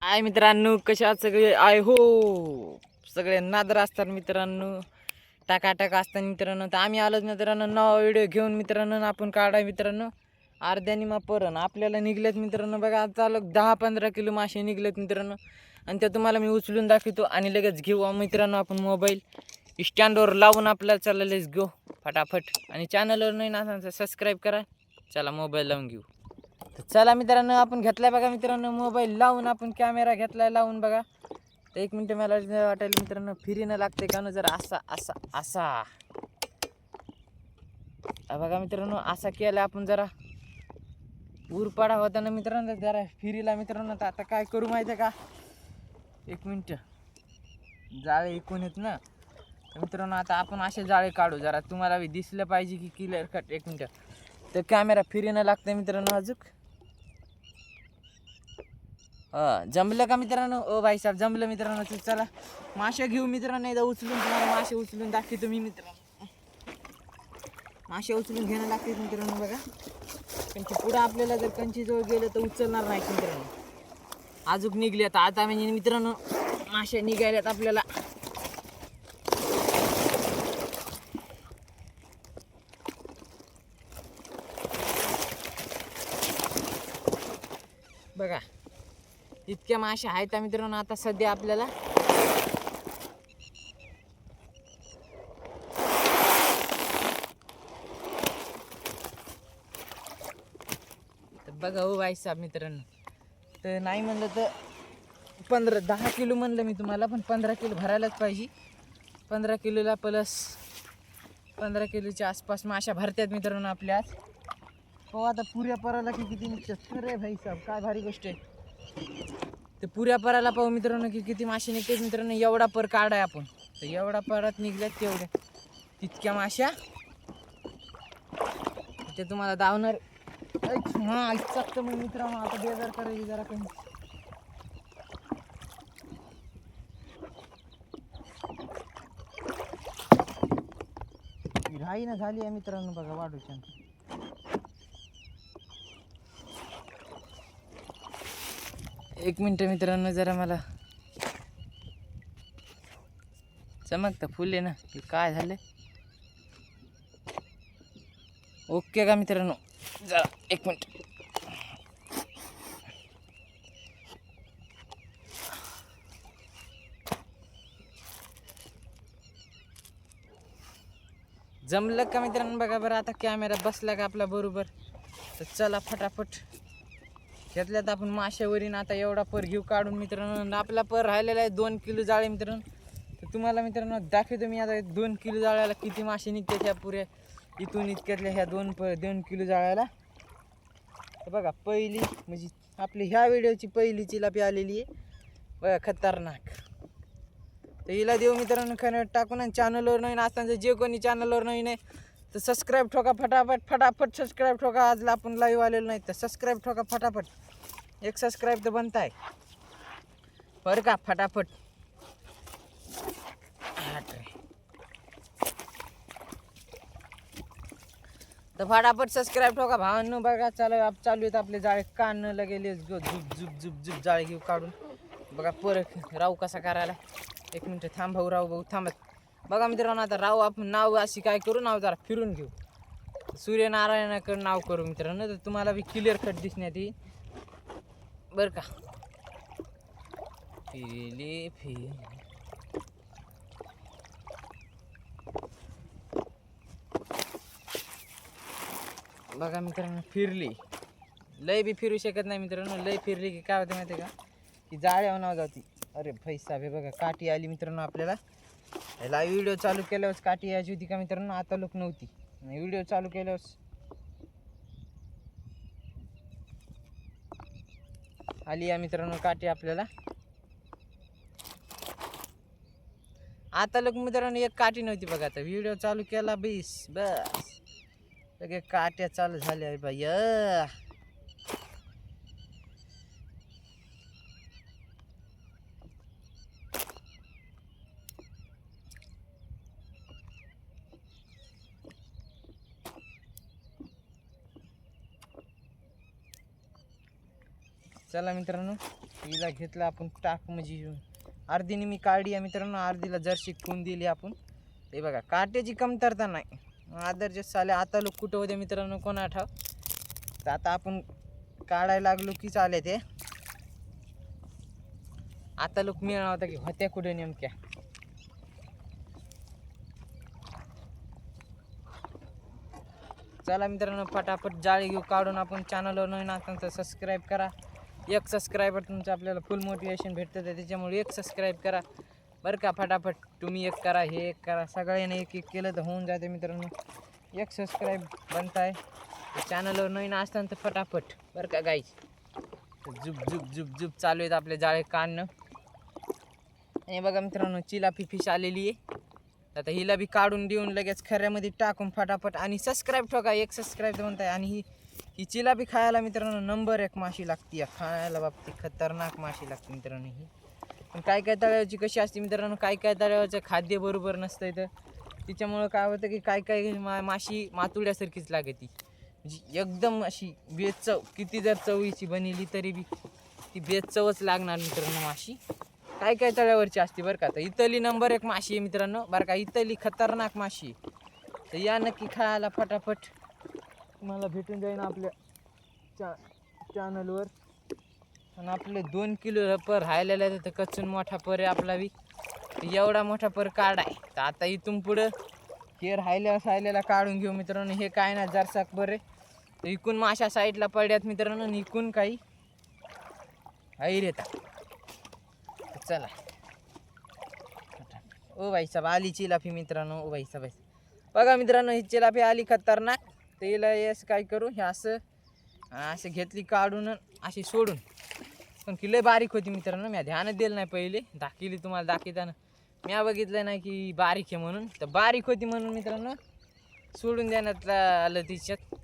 I मित्रांनो, कशा आहात सगळे? आय हो सगळे नादर असतात मित्रांनो, टाकाटाक असतात मित्रांनो. तर आम्ही आलोच मित्रांनो नवा व्हिडिओ घेऊन मित्रांनो. आपण काढाय मित्रांनो अर्ध्यानी परण आपल्याला निघलेत मित्रांनो. बघा आता चालू 10-15 किलो मासे निघलेत मित्रांनो. आणि ते तुम्हाला मी उचलून दाखवतो आणि लगेच घेऊ मित्रांनो. आपण मोबाईल स्टँडवर लावून आपल्याला चला लेट्स गो फटाफट. आणि चॅनलवर नाही ना सबस्क्राईब करा. चला मोबाईल लावून घेऊ. चला मित्रांनो, आपण घेतलाय बघा मित्रांनो मोबाईल लावून. आपण कॅमेरा घेतलाय लावून बघा. तर 1 मिनिट मला वाटायला मित्रांनो फिरीनं लागते का ना जरा असा असा असा बघा मित्रांनो. असा केला आपण जरा उरपाडा होता ना मित्रांनो जरा फिरीला मित्रांनो. तर आता काय करू माहिती आहे का, 1 मिनिट जाळे ऐकून येत ना. तर मित्रांनो आता आपण असे जाळे काढू, जरा तुम्हाला दिसलं पाहिजे की क्लिअर कट. 1 मिनिट तर कॅमेरा फिरीनं लागते मित्रांनो. अजून जमलं का मित्रांनो? ओ भाई साहेब जमलं मित्रांनो. चला मासे घेऊ मित्रांनो. एकदा उचलून तुम्हाला मासे उचलून दाखवतो मी मित्रांनो. मासे उचलून घेणं लागते मित्रांनो. बघा कंची पुढं आपल्याला जर कंची जवळ गेलं तर उचलणार नाही मित्रांनो. अजून निघले आता म्हणजे मित्रांनो मासे निघाल्यात आपल्याला. बघा इतक्या मासे आहेत मित्रांनो आता सध्या आपल्याला. तर बघा हो भाई साहेब मित्रांनो, तर नाही म्हणलं तर 10 किलो म्हणलं मी तुम्हाला, पण 15 किलो भरायलाच पाहिजे. 15 किलोला प्लस 15 किलोच्या आसपास माशा भरतात मित्रांनो आपल्या आज. हो आता पुऱ्या पराला की किती निघतात रे भाई साहेब, काय भारी गोष्ट आहे. ते पुऱ्या पराला पाहू मित्रांनो की किती मासे निघतात मित्रांनो. एवढा पर काढाय आपण, तर एवढा परत निघल्यात तेवढ्या तितक्या माशा ते तुम्हाला दावणार. हा इच्छा मग मित्रांनो आता बेजार करायची जरा काही. राही ना झाली आहे मित्रांनो. बघा वाढूच्या 1 मिनिट मित्रांनो, जरा मला चमकता फुल आहे ना की काय झालं. ओके का मित्रांनो, जरा 1 मिनिट. जमलं का मित्रांनो? बघा बरं आता कॅमेरा बसला का आपला बरोबर. तर चला फटाफट घेतल्यात आपण माशावरीन. आता एवढा पर घेऊ काढून मित्रांनो. आपला पर राहिलेला आहे 2 किलो जाळे मित्रांनो. तर तुम्हाला मित्रांनो दाखवतो मी आता 2 किलो जाळ्याला किती मासे निघतात ह्या पुऱ्या इथून इतक्यातल्या ह्या 2 किलो जाळ्याला. तर बघा पहिली म्हणजे आपली ह्या व्हिडिओची पहिली चिलापी आलेली आहे बघा, खतरनाक. तर हिला देऊ मित्रांनो खाण्यात टाकून. आणि चॅनलवर नवीन असताना जे कोणी चॅनलवर नवीन आहे तर सबस्क्राईब ठोका फटाफट फटाफट सबस्क्राईब ठोका. आज आपण लाईव्ह आलेलो नाही तर सबस्क्राईब ठोका फटाफट. 1 सबस्क्राईब तर बनत आहे बरं का, फटाफट. तर फटाफट सबस्क्राईब ठोका भावांनो. बघा चालू आहेत आपले जाळे कान लगेले झुप झुप झुप झुप जाळे घेऊ काढून. बघा परत राहू कसा करायला. 1 मिनिट थांब भाऊ, राहू भाऊ थांबत. बघा मित्रांनो आता राहू आपण नाव अशी काय करू, नाव जरा फिरून घेऊ. सूर्यनारायणाकडे नाव करू मित्रांनो. तर तुम्हाला बी क्लिअर कट दिसण्यात येईल बरं का. फिरले फिर बघा मित्रांनो फिरली. लय बी फिरू शकत नाही मित्रांनो. लय फिरली की काय होतं माहिती आहे का, की जाळ्यावर नाव जाती. अरे भाई साहेब हे बघा काठी आली मित्रांनो आपल्याला. लाईव्ह व्हिडिओ चालू केल्यावर काठी यायची होती का मित्रांनो, आता लोक नव्हती. व्हिडिओ चालू केल्यावर आली या मित्रांनो काठी आपल्याला. आता लोक मित्रांनो एक काठी नव्हती बघा. आता व्हिडिओ चालू केला बस सगळे काट्या चालू झाल्या बाई. चला मित्रांनो, हिला घेतलं आपण टाक म्हणजे अर्धीने मी काढली आहे मित्रांनो, अर्धीला जर्सी खून दिली आपण. ते बघा काट्याची कमतरता नाही. आदर साले आता लोक कुठं होते मित्रांनो कोणा ठाव. तर आता आपण काढायला लागलो की चाले ते. आता लोक मिळणार होता की होत्या कुठे नेमक्या. चला मित्रांनो, फटाफट जाळी घेऊ काढून. आपण चॅनलवर नवीन असाल तर सबस्क्राईब करा. एक सबस्क्रायबर तुमचं आपल्याला फुल मोटिवेशन भेटतं, त्याच्यामुळे एक सबस्क्राईब करा बरं का. फटाफट तुम्ही एक करा, हे एक करा, सगळ्यांनी एक एक केलं तर होऊन जाते मित्रांनो. एक सबस्क्राईब बनत आहे. चॅनलवर नवीन असताना तर फटाफट बरं का गाईज. झुप झुप झुप झुप चालू आहेत आपले जाळे काढणं. आणि बघा मित्रांनो, चिलापी फिश आलेली आहे. आता हिला बी काढून देऊन लगेच खऱ्यामध्ये टाकून फटाफट. आणि सबस्क्राईब ठोका, एक सबस्क्राईब म्हणताय. आणि ही चिलापी खायला मित्रांनो नंबर 1 माशी लागते. या खायला बाबतीत खतरनाक माशी लागते मित्रांनो ही. पण काय काय तळ्यावरची कशी असते मित्रांनो, काय काय तळ्यावरचं खाद्य बरोबर नसतं इथं. तिच्यामुळं काय होतं की काय काय माशी मातुड्यासारखीच लागते. म्हणजे एकदम अशी बेचव, किती जर चवीची बनली तरी बी ती बेचवच लागणार मित्रांनो माशी. काय काय तळ्यावरची असते बरं का. तर इथली नंबर 1 माशी आहे मित्रांनो बरं का. इथली खतरनाक माशी. तर या नक्की खायला फटाफट. तुम्हाला भेटून जाईन आपल्या चॅनलवर. आणि आपले 2 किलो पर राहिलेला आहे. तर कचून मोठा पर आहे आपला बी. एवढा मोठा पर काढाय. तर आता इथून पुढं हे राहिलेला काढून घेऊ मित्रांनो. हे काय ना जरसाक बरे. तर इकून माशा साईडला पडल्यात मित्रांनो. इकून काही ऐर येतात. चला ओ भाई साहेब आली चिलाफी मित्रांनो. ओ भाई साहेब बघा मित्रांनो, ही चिलाफी आली खतरनाक. तर हिला येस काय करू, हे असं घेतली काढून अशी सोडून. पण किल्ले बारीक होती मित्रांनो. मी ध्यानच दिलं नाही पहिले. दाखिली तुम्हाला दाखवताना मी बघितलं नाही की बारीक आहे म्हणून. तर बारीक होती म्हणून मित्रांनो सोडून देण्यात आलं तिच्यात.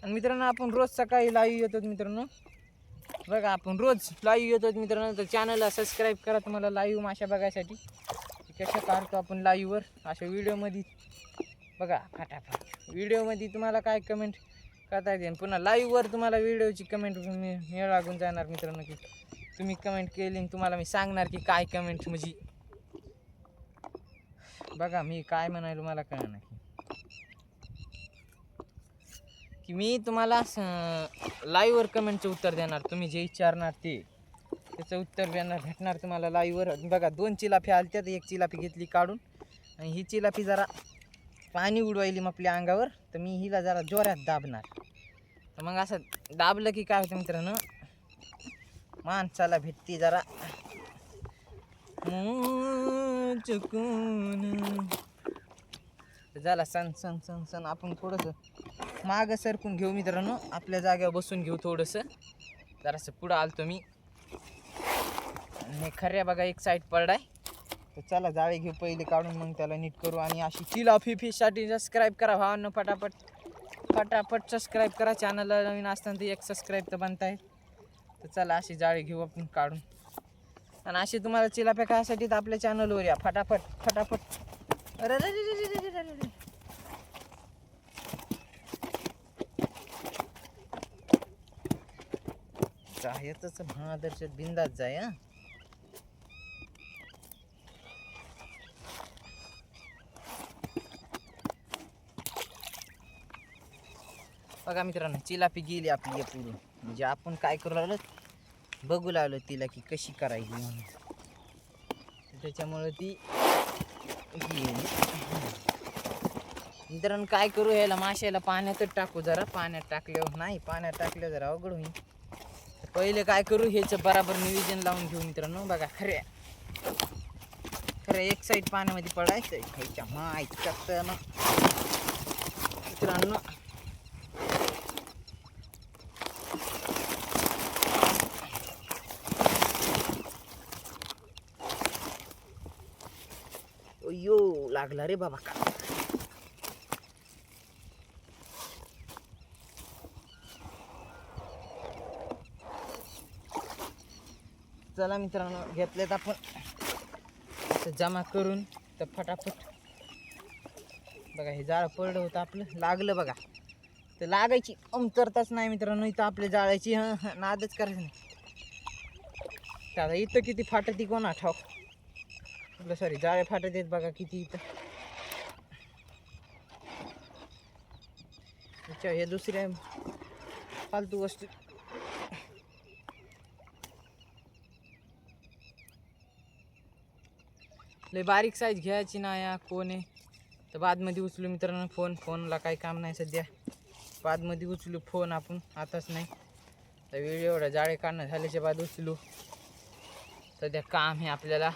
आणि मित्रांनो, आपण रोज सकाळी लाईव्ह येतो मित्रांनो. बघा आपण रोज लाईव्ह येतो मित्रांनो. तर चॅनलला सबस्क्राईब करा तुम्हाला लाईव्ह माशा बघायसाठी. कशा काढतो आपण लाईव्हवर अशा व्हिडिओमध्ये. बघा फटाफट व्हिडिओमध्ये तुम्हाला काय कमेंट करता येते. पुन्हा लाईव्हवर तुम्हाला व्हिडिओची कमेंट मिळ लागून जाणार मित्रांनो. की तुम्ही कमेंट केली तुम्हाला मी सांगणार की काय कमेंट म्हणजे. बघा मी काय म्हणायलो मला कळलं नाही की मी तुम्हाला लाईव्हवर कमेंटचं उत्तर देणार. तुम्ही जे विचारणार ते त्याचं उत्तर भेटणार तुम्हाला लाईव्हवर. बघा 2 चिलाफी आलत्यात. एक चिलाफी घेतली काढून. आणि ही चिलाफी जरा पाणी उडवायली मग आपल्या अंगावर. तर मी हिला जरा जोरात दाबणार. तर मग असं दाबलं की काय होतं मित्रांनो, माणसाला भेटती जरा चुकून. झाला सण सण सण सण. आपण थोडंसं मागं सरकून घेऊ मित्रांनो. आपल्या जागेवर बसून घेऊ थोडंसं. जरासं पुढं आलतो मी. आणि खऱ्या बघा एक साईड पडलाय. तर चला जाळी घेऊ पहिले काढून, मग त्याला नीट करू. आणि अशी चिलाफी फिशसाठी सबस्क्राईब करा भावांनो. फटाफट फटाफट सबस्क्राईब करा. चॅनलला नवीन असताना ते एक सबस्क्राईब तर बनताय. तर चला अशी जाळी घेऊ आपण काढून. आणि अशी तुम्हाला चिलाफ्या खायसाठी तर आपल्या चॅनलवर या फटाफट फटाफट. अरे येतच महादर्शक बिंदात जाय. बघा मित्रांनो, चिलाफी गेली आपली या पुढून. म्हणजे आपण काय करू लागलो, बघू लागलो तिला की कशी करायची म्हणून. त्याच्यामुळे ती गेली. मित्रांनो काय करू, ह्याला माशाला पाण्यातच टाकू. जरा पाण्यात टाकल्यावर नाही, पाण्यात टाकल्यावर जरा अवघड होईल. पहिले काय करू, ह्याचं बराबर नियोजन लावून घेऊ मित्रांनो. बघा खऱ्या एक साईड पाण्यामध्ये पडायचं ह्याच्या माहिती ना मित्रांनो. यो लागला रे बाबा का. चला मित्रांनो, घेतलेत आपण जमा करून. तर फटाफट बघा हे जाळं पडलं होतं आपलं, लागलं बघा. तर लागायची कमतरताच नाही मित्रांनो इथं आपल्या जाळ्याची. नादच करायचं नाही. आता इथं किती फाटती कोणा ठाव आपलं सॉरी जाळे फाटत आहेत बघा किती इथं. अच्छा हे दुसऱ्या फालतू वस्तू लय बारीक साईज घ्यायची ना या कोण आहे तर बादमध्ये उचलू मित्रांनो. फोनला काही काम नाही सध्या, बादमध्ये उचलू फोन आपण, आताच नाही. तर व्हिडिओ एवढा जाळे काढणं झाल्याच्या बाद उचलू. सध्या काम आहे आपल्याला.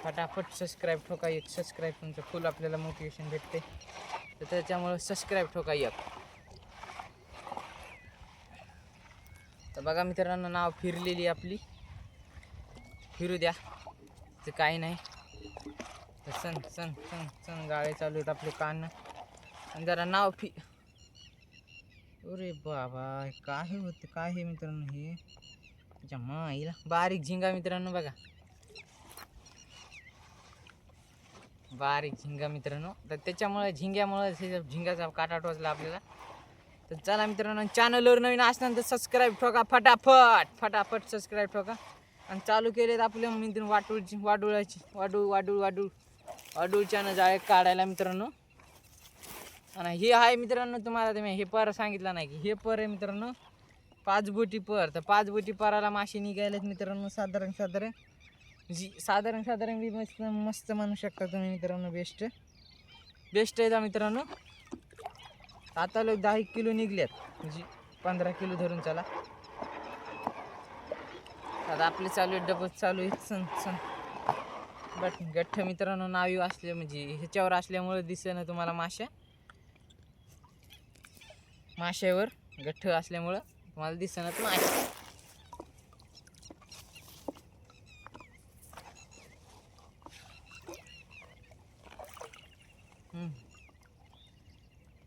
फटाफट सबस्क्राईब ठोका एक. सबस्क्राईब तुमचं फुल आपल्याला मोटिवेशन भेटते, तर त्याच्यामुळं सबस्क्राईब ठोका एक. तर बघा मित्रांनो नाव फिरलेली आपली, फिरू द्या ते काही नाही. तर सन सन सन सन गाळे चालू आहेत आपले कान. आणि जरा नाव अरे बाबा काय होतं काय हे मित्रांनो, हे त्याच्या माईला बारीक झिंगा मित्रांनो बघा, बारीक झिंगा मित्रांनो. तर त्याच्यामुळे झिंगाचा काटा टोचला आपल्याला. तर चला मित्रांनो, चॅनलवर नवीन असताना तर सबस्क्राईब ठोका फटाफट सबस्क्राईब ठोका. आणि चालू केलेत आपल्या मित्रांनो वाडूळच्यानं जाळे काढायला मित्रांनो. आणि हे आहे मित्रांनो तुम्हाला तुम्ही हे पर सांगितलं नाही की हे पर आहे मित्रांनो 5 बोटी पर. तर 5 बोटी पराला मासे निघायलेत मित्रांनो. साधारण बी मस्त म्हणू शकता तुम्ही मित्रांनो. बेस्ट आहे मित्रांनो. आता लोक 10 किलो निघल्यात, म्हणजे 15 किलो धरून चला. आता आपले चालू आहे डबल चालू आहे सन बट गठ्ठ मित्रांनो नावी असले म्हणजे ह्याच्यावर असल्यामुळे दिसेना तुम्हाला माश्यावर गठ्ठ असल्यामुळं तुम्हाला दिसणार मासे.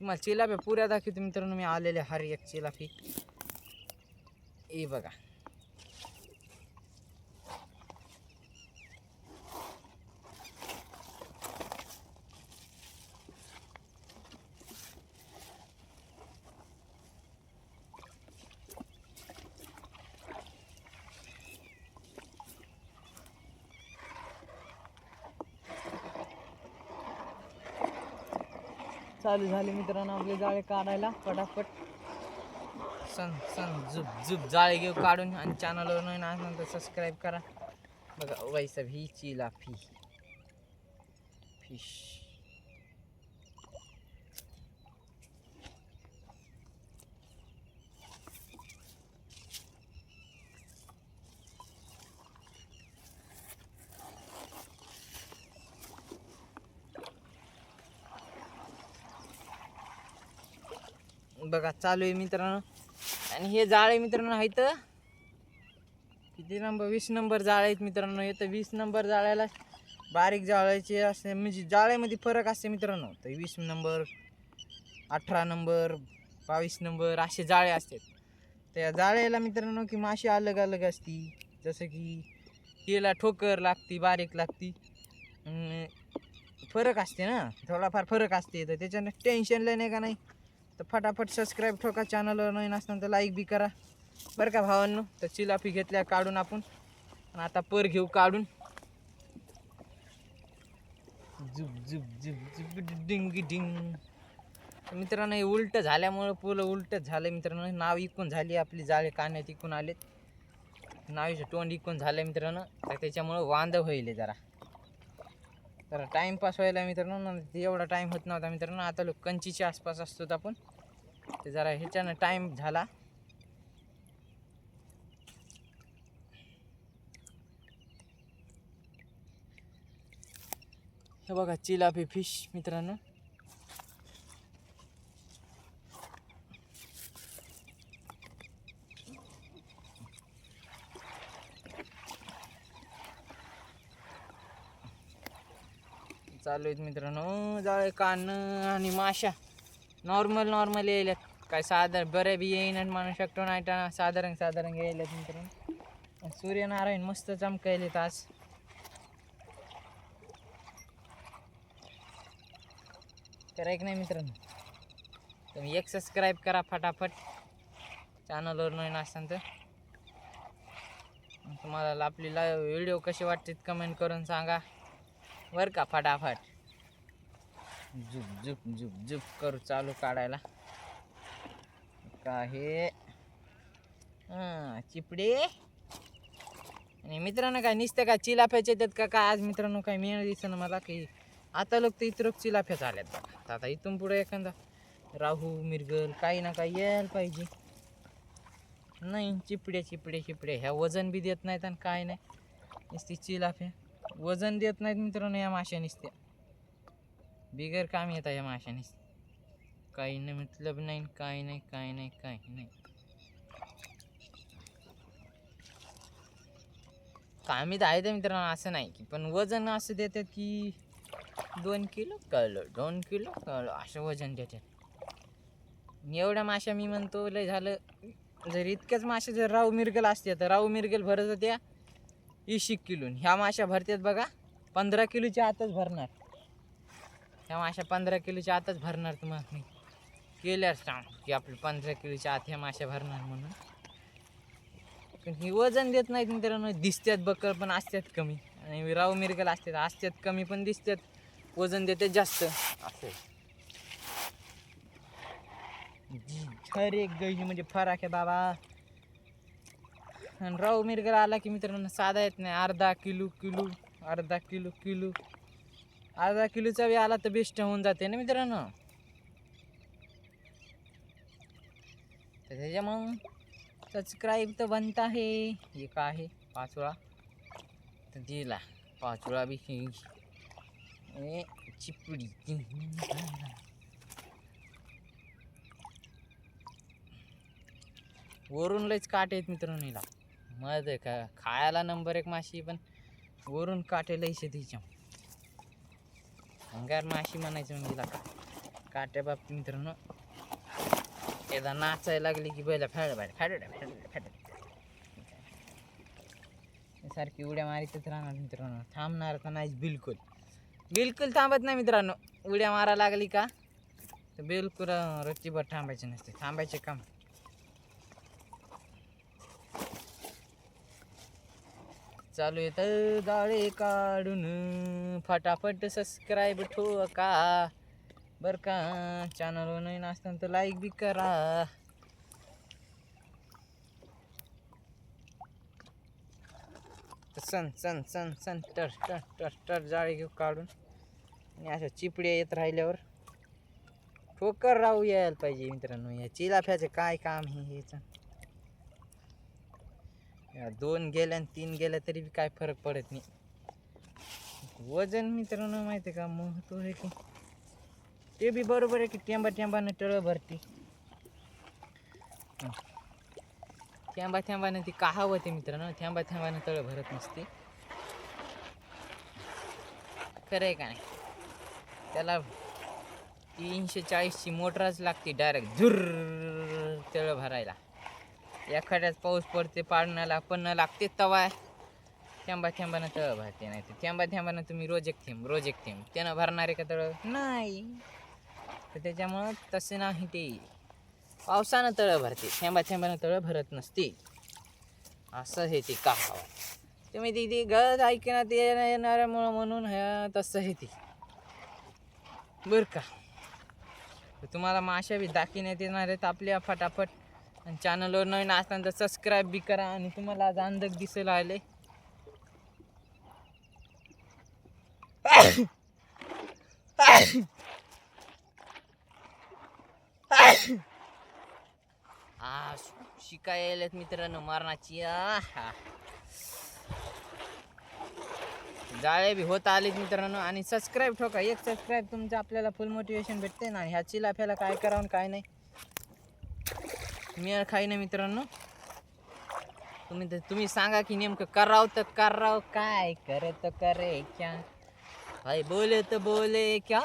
तुम्हाला चिलाप्या पुऱ्या दाखवतो मित्रांनो. मी आलेले हर एक चिलापी ए बघा. चालू झाले मित्रांनो आपले जाळे काढायला. फटाफट सन झुप जाळे घेऊ काढून. आणि चॅनलवर नवीन असल्यानंतर सबस्क्राईब करा. बघा वैसा भी चिलापी फिश. बघा चालू आहे मित्रांनो. आणि हे जाळे मित्रांनो आहेत किती नंबर 20 नंबर जाळे आहेत मित्रांनो. हे तर 20 नंबर जाळ्याला बारीक जाळ्याचे असे म्हणजे जाळ्यामध्ये फरक असते मित्रांनो. तर 20 नंबर 18 नंबर 22 नंबर असे जाळे असतात. त्या जाळ्याला मित्रांनो की माशी अलग असती. जसं की केला ठोकर लागती, बारीक लागती, फरक असते ना, थोडाफार फरक असते. तर त्याच्यानं टेन्शन नाही का नाही. तर फटाफट सबस्क्राईब ठोका. चॅनलवर नवीन असताना तर लाईक बी करा बरं का भावांनो. तर चिलापी घेतल्या काढून आपण. आणि आता पर घेऊ काढून. झुप डिंग डिंग. मित्रांनो हे उलट झाल्यामुळं पुलं उलटच झालं मित्रांनो. नाव इकून झाली आपली, जाळे काढण्यात इकून आलेत, नावीचं तोंड इकून झालं मित्रांनो. तर त्याच्यामुळं वांद होईल जरा टाईमपास व्हायला मित्रांनो. एवढा टाईम होत नव्हता मित्रांनो. आता लोक कंचीच्या आसपास असतो आपण. ते जरा ह्याच्यानं टाईम झाला. हे बघा चिलापी फिश मित्रांनो. चालू आहेत मित्रांनो जाळे काढणं. आणि माशा नॉर्मल यायल्यात. काय साधारण बऱ्या बी येईन म्हणू शकतो नाही. साधारण यायल्यात मित्रांनो. सूर्यनारायण मस्त चमकायलेत आज. करायक नाही मित्रांनो. तुम्ही एक सबस्क्राईब करा फटाफट चॅनलवर नवीन असताना. तुम्हाला आपली व्हिडिओ कशी वाटते कमेंट करून सांगा बर का. फटाफट झुप झुप झुप झुप करू चालू काढायला का हे चिपडे. आणि मित्रांनो काय निसते का चिलाफ्याचे येतात का काय आज मित्रांनो काय मिळणं दिसतं ना मला की आता लोक तर इतर चिलाफ्याच आल्यात बघा. आता इथून पुढे एखादा राहू मिरगल काही ना काही यायला पाहिजे. नाही चिपडे चिपडे चिपडे ह्या वजन बी देत नाहीत आणि काय नाही नुसती चिलाफ्या वजन देत नाहीत मित्रांनो. या माश्या निसत्या बिगर काम येतात या माश्या निसत्या. काही नाही मतलब नाही काही नाही काही नाही काही नाही. कामी तर आहे तर मित्रांनो असं नाही की पण वजन असं देतात की 2 किलो कळलं 2 किलो कळलं असं वजन देतात. एवढ्या माश्या मी म्हणतो लय झालं. जर इतक्याच माश्या जर राहू मिरगल असते तर राहू मिरगल भरत होत्या 20 किलो. ह्या माश्या भरतात बघा 15 किलोच्या आतच भरणार. ह्या माश्या 15 किलोच्या आतच भरणार. तुम्हाला मी केल्यावर सांग की आपले 15 किलोच्या आत ह्या माश्या भरणार म्हणून. पण ही वजन देत नाहीत मित्रांनो. दिसतात बकर पण असतात कमी आणि राहू मिरगल असतात कमी पण दिसतात वजन देतात जास्त असं. हर एक गैजी म्हणजे फरक आहे बाबा. आणि राहू मिरगल आला की मित्रांनो साधा येत नाही. अर्धा किलोचा बी आला तर बेस्ट होऊन जाते ना मित्रांनो. तर त्याच्या मग सबस्क्राईब तर बनता आहे. हे का आहे 5 वेळा तर दिला 5 वेळा बी चिपडी. वरून लयच काटे आहेत मित्रांनो. हिला मग का खायला नंबर 1 माशी पण वरून काटे लयचे तिच्या. अंगार माशी म्हणायचं म्हणजे का काट्या बाबतीत मित्रांनो. एकदा नाचायला लागली की बैला सारखी उड्या मारितच राहणार मित्रांनो. थांबणार का नाही बिलकुल थांबत नाही मित्रांनो. उड्या मारा लागली का तर बिलकुल रट्टीभर थांबायचे नसते. थांबायचे काम चालू येतं जाळे काढून. फटाफट सबस्क्राईब ठोका बर का. चॅनलवर नवीन असताना तर लाईक बी करा. सन सन सन सन टर टर टर टर जाळे घेऊ काढून. आणि अशा चिपड्या येत राहिल्यावर ठोकर राहू यायला पाहिजे मित्रांनो. या चिलाफ्याचं काय काम हे ह्याचं. 2 गेल्या आणि 3 गेल्या तरी बी काय फरक पडत नाही. वजन मित्रांनो माहिती का महत्व आहे की ते बी बरोबर आहे की थेंबाने तळ भरते. थेंबाने ती कहावत आहे मित्रांनो. थेंबाने तळ भरत नसते. खरं आहे का नाही. त्याला 340ची मोटरच लागते डायरेक्ट झुर तळ भरायला. एखाद्याच पाऊस पडते पाडण्याला पण लागते तवा थेंबाने तळ भरते. नाही तर थेंबाने तुम्ही रोज एक थेंब त्यानं भरणारे का तळ नाही. तर त्याच्यामुळं तसे नाही. ते पावसानं तळ भरते थेंबाने तळ भरत नसते. असं हे ते कहावत. तुम्ही ती गळत ऐकण्यात येणाऱ्यामुळं म्हणून तसं हे ते बर का. तुम्हाला माश्या बी दाखवण्यात येणार आहेत आपल्या फटाफट. आणि चॅनलवर नवीन असताना तर सबस्क्राईब बी करा. आणि तुम्हाला आज अंधक दिसायला आले शिकाय यायलेत मित्रांनो मारणाची. जाळे बी होत आलेत मित्रांनो. आणि सबस्क्राईब ठोका. एक सबस्क्राईब तुमचं आपल्याला फुल मोटिवेशन भेटते ना. ह्या चिलाफ्याला काय करावं काय नाही मी खाई ना मित्रांनो. तुम्ही सांगा की नेमकं करावं तर करावं काय. करे तर करे क्या भाई बोले तर बोले क्या.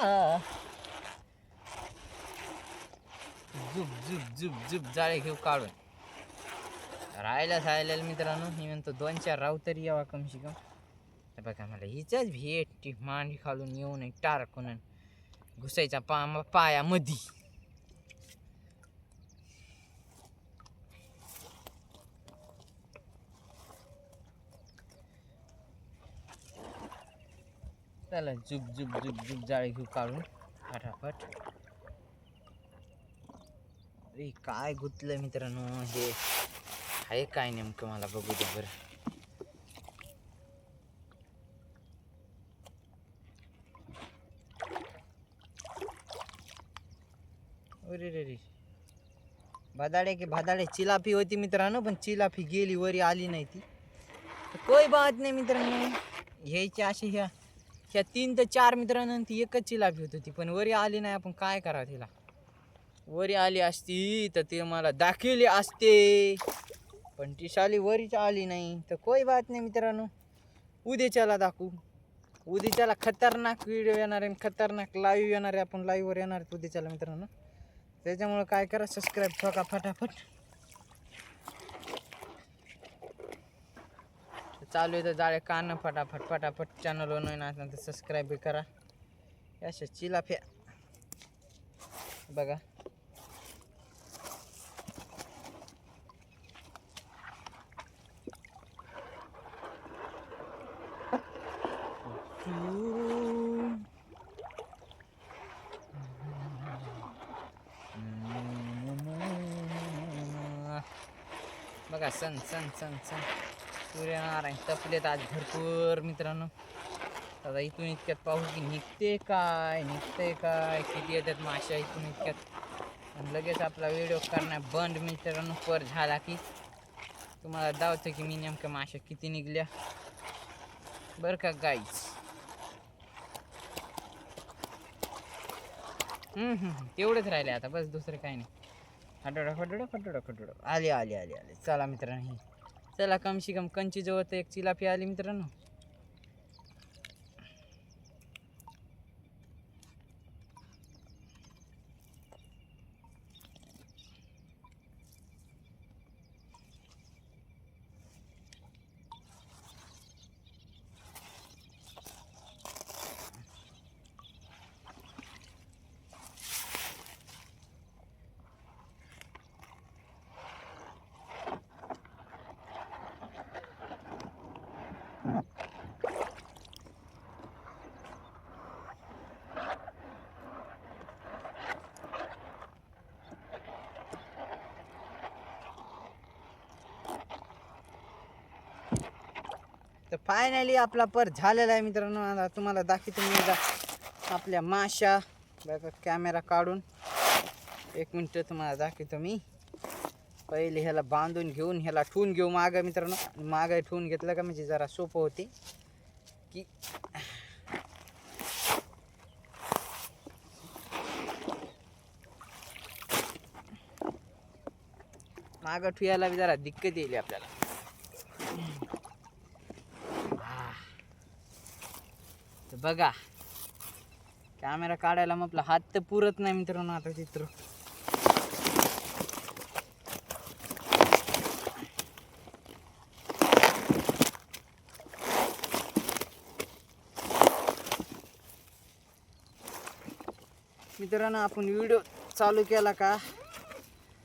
झुप जाळे घेऊ काढून. राहिलेलं मित्रांनो मी म्हणतो 2-4 राहू तरी यावा कमशी कम. बघा मला हिच्याच भेट मांडी खालून येऊ नये टारकून घुसायचा पायामध्ये. चला जुब जुब जुब जुब जाळी घेऊ काढून फटाफट. अरे काय गुतलं मित्रांनो, हे आहे काय नेमकं मला बघू दे बरं. अरे रे रे, भादाडे की भादाडे चिलापी होती मित्रांनो, पण चिलापी गेली, वरी आली नाही ती. कोई बात नाही मित्रांनो, घ्यायची अशी ह्या 3 ते 4 मित्रांनो, ती एकच चिलापी होती ती, पण वरी आली नाही. आपण काय करावं तिला, वरी आली असती तर ते मला दाखवली असते, पण ती शाली वरीच आली नाही. तर कोई बात नाही मित्रांनो, उद्याच्याला दाखवू. उद्याच्याला खतरनाक व्हिडिओ येणार आहे, खतरनाक लाईव्ह येणार आहे. आपण लाईव्हवर येणार आहे उद्याच्याला मित्रांनो. त्याच्यामुळं काय करा, सबस्क्राईब ठोका फटाफट. चालू आहे तर जाळे कान फटाफट फटाफट. चॅनलवर नाही असणार तर सबस्क्राईब बी करा. अशा चिलाफ्या बघा. बघा सण सण सण सण सूर्यनारायण तपलेत आज भरपूर मित्रांनो. आता इथून इतक्यात पाहू की निघते काय किती येतात माशा इथून इतक्यात. आणि लगेच आपला व्हिडिओ करणार बंद मित्रांनो. पर झाला की तुम्हाला दावतो की मी नेमक्या माशा किती निघल्या बरं का गाईज. तेवढंच राहिले आता, बस दुसरं काही नाही. खटोडा आले आले आले आले. चला मित्रांनो, चला कमशी कम कंची जवळ एक चिलापी आली मित्रांनो. तर फायनली आपला पर झालेला आहे मित्रांनो. आता तुम्हाला दाखवतो मी एकदा आपल्या माशा. बघा कॅमेरा काढून 1 मिनिट तुम्हाला दाखवतो मी. पहिले ह्याला बांधून घेऊन ह्याला ठेवून घेऊ मागं मित्रांनो. मागं ठेवून घेतलं का म्हणजे जरा सोपं होते की. मागं ठेवायला बी जरा दिक्कत येईल आपल्याला. तर बघा कॅमेरा काढायला मग आपला हात तर पुरत नाही मित्रांनो. आता चित्र मित्रांनो, आपण व्हिडिओ चालू केला का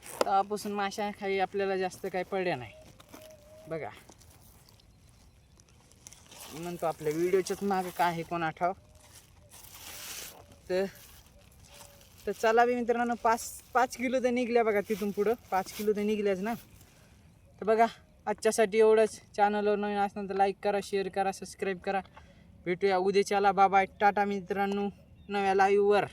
तेव्हापासून माशा खाली आपल्याला जास्त काही पडल्या नाही. बघा म्हणतो आपल्या व्हिडिओच्याच मागं काय आहे कोणा ठाव. तर चला बी मित्रांनो, 5 किलो तर निघल्या बघा. तिथून पुढं 5 किलो तर निघल्याच ना. तर बघा आजच्यासाठी एवढंच. चॅनलवर नवीन असणार तर लाईक करा, शेअर करा, सबस्क्राईब करा. भेटूया उद्याच्याला. बाय टाटा मित्रांनो, नव्या लाईव्हवर.